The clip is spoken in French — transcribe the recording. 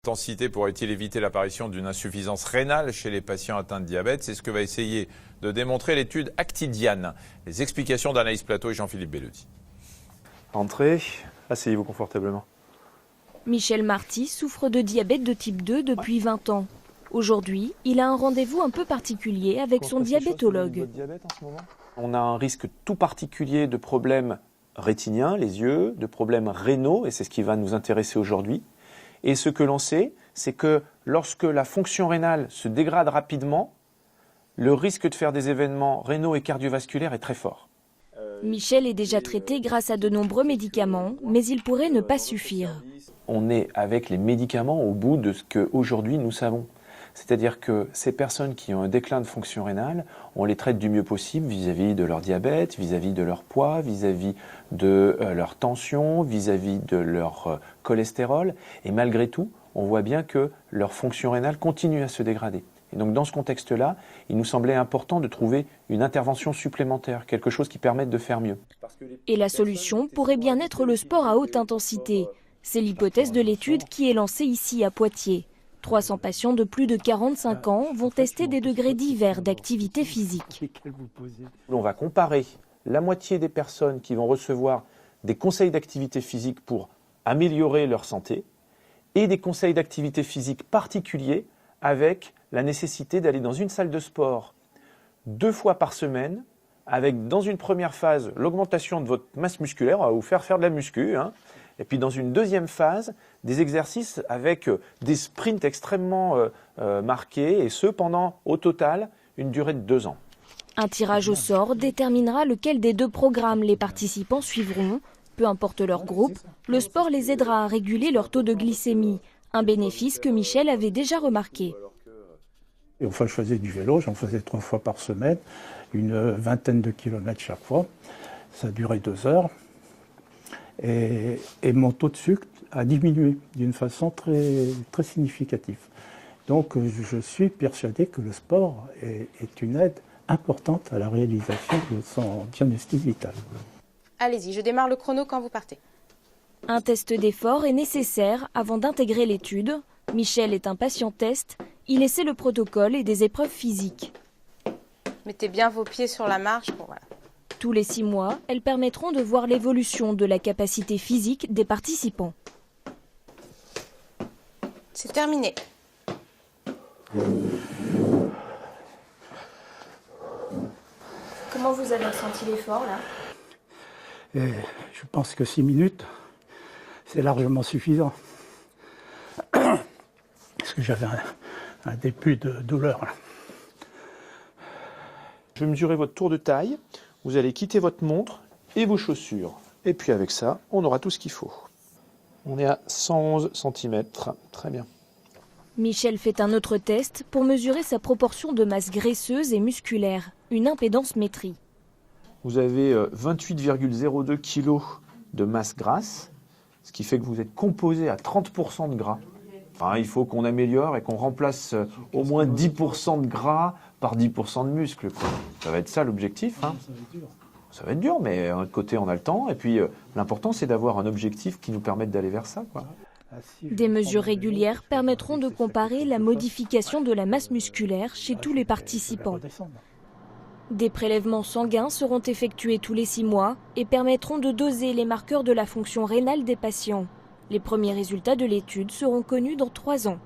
Intensité pourrait-il éviter l'apparition d'une insuffisance rénale chez les patients atteints de diabète? C'est ce que va essayer de démontrer l'étude Actidiane. Les explications d'Anaïs Plateau et Jean-Philippe Bellotti. Entrez, asseyez-vous confortablement. Michel Marty souffre de diabète de type 2 depuis 20 ans. Aujourd'hui, il a un rendez-vous un peu particulier avec son diabétologue. On a un risque tout particulier de problèmes rétiniens, les yeux, de problèmes rénaux, et c'est ce qui va nous intéresser aujourd'hui. Et ce que l'on sait, c'est que lorsque la fonction rénale se dégrade rapidement, le risque de faire des événements rénaux et cardiovasculaires est très fort. Michel est déjà traité grâce à de nombreux médicaments, mais il pourrait ne pas suffire. On est avec les médicaments au bout de ce qu'aujourd'hui nous savons. C'est-à-dire que ces personnes qui ont un déclin de fonction rénale, on les traite du mieux possible vis-à-vis de leur diabète, vis-à-vis de leur poids, vis-à-vis de leur tension, vis-à-vis de leur cholestérol. Et malgré tout, on voit bien que leur fonction rénale continue à se dégrader. Et donc dans ce contexte-là, il nous semblait important de trouver une intervention supplémentaire, quelque chose qui permette de faire mieux. Et la solution pourrait bien être le sport à haute intensité. C'est l'hypothèse de l'étude qui est lancée ici à Poitiers. 300 patients de plus de 45 ans vont tester des degrés divers d'activité physique. On va comparer la moitié des personnes qui vont recevoir des conseils d'activité physique pour améliorer leur santé et des conseils d'activité physique particuliers avec la nécessité d'aller dans une salle de sport 2 fois par semaine avec, dans une première phase, l'augmentation de votre masse musculaire, on va vous faire de la muscu, et puis dans une deuxième phase, des exercices avec des sprints extrêmement marqués, et ce pendant, au total, une durée de 2 ans. Un tirage au sort déterminera lequel des 2 programmes les participants suivront. Peu importe leur groupe, le sport les aidera à réguler leur taux de glycémie, un bénéfice que Michel avait déjà remarqué. Et enfin, je faisais du vélo, j'en faisais 3 fois par semaine, une vingtaine de kilomètres chaque fois. Ça a duré 2 heures. Et mon taux de sucre a diminué d'une façon très, très significative. Donc je suis persuadé que le sport est une aide importante à la réalisation de son diagnostic vital. Allez-y, je démarre le chrono quand vous partez. Un test d'effort est nécessaire avant d'intégrer l'étude. Michel est un patient test. Il essaie le protocole et des épreuves physiques. Mettez bien vos pieds sur la marche. Bon, voilà. Tous les 6 mois, elles permettront de voir l'évolution de la capacité physique des participants. C'est terminé. Comment vous avez ressenti l'effort là ? Et je pense que 6 minutes, c'est largement suffisant. Parce que j'avais un début de douleur. Là. Je vais mesurer votre tour de taille. Vous allez quitter votre montre et vos chaussures. Et puis avec ça, on aura tout ce qu'il faut. On est à 111 cm. Très bien. Michel fait un autre test pour mesurer sa proportion de masse graisseuse et musculaire, une impédance-métrie. Vous avez 28,02 kg de masse grasse, ce qui fait que vous êtes composé à 30% de gras. Enfin, il faut qu'on améliore et qu'on remplace au moins 10% de gras par 10% de muscles. Ça va être ça l'objectif. Ça va être dur, mais d'un autre côté, on a le temps. Et puis, l'important, c'est d'avoir un objectif qui nous permette d'aller vers ça. Des mesures régulières permettront de comparer la modification de la masse musculaire chez tous les participants. Des prélèvements sanguins seront effectués tous les 6 mois et permettront de doser les marqueurs de la fonction rénale des patients. Les premiers résultats de l'étude seront connus dans 3 ans.